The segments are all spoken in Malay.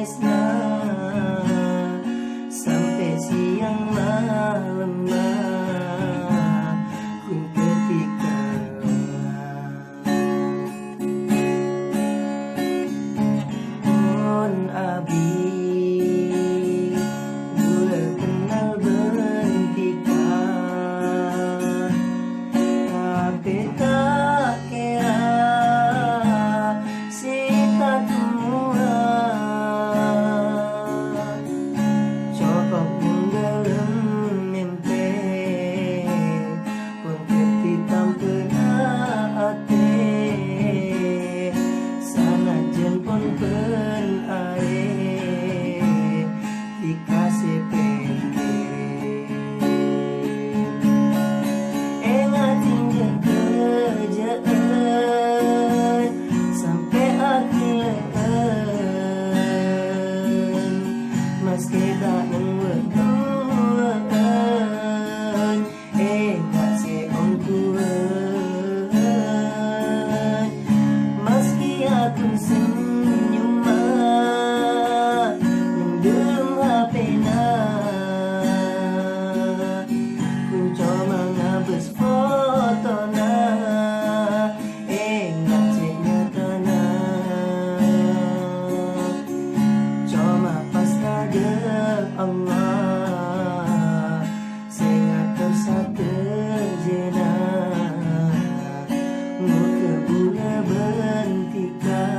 tresna sampai siang malam kun ketika pun abi mula kenal berhentikan tapi tak kira si tak tua cokok menggelem mimpi pun ketitam pernah hati sanajan pun pen air dikasih pikir ingat hingga kerjaan sampai akhir meski tak nungguan ingat si ongkuan meski aku senyum mendem HP na kun coba ngabes foto na ingat cek nyata na cuma pas ada Allah saya tersatu jena muka bula berhentikan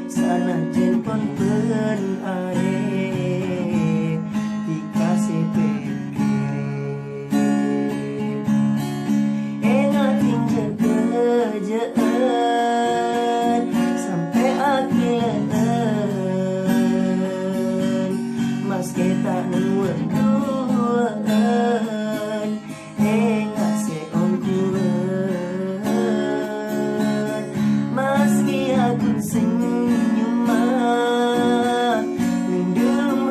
sanajan pun pen air dikasih pikir ingat hingga kerjaan sampai akhir meski tak nungguan ingat si ongkuan meski aku senyum mendem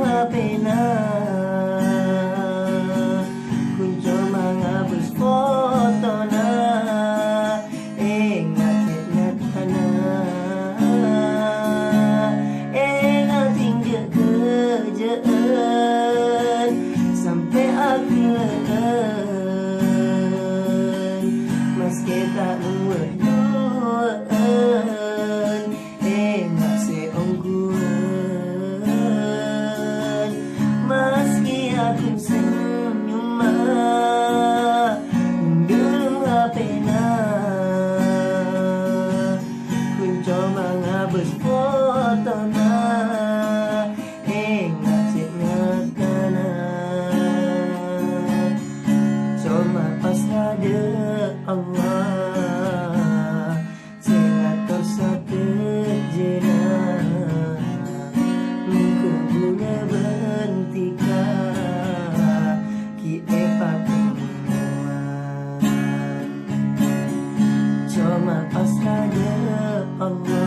HP na kun cuma ngabus foto na ingat nyata na ingat hingga kerjaan sampai akhir meski tak nungguan ingat si ongkuan meski aku senyum mendem HP na kun coba ngabes foto na ingat cek nyata na cuma pas ada Allah saya tersatu jena muka bula berhentikan kita temuan cuma pas ada Allah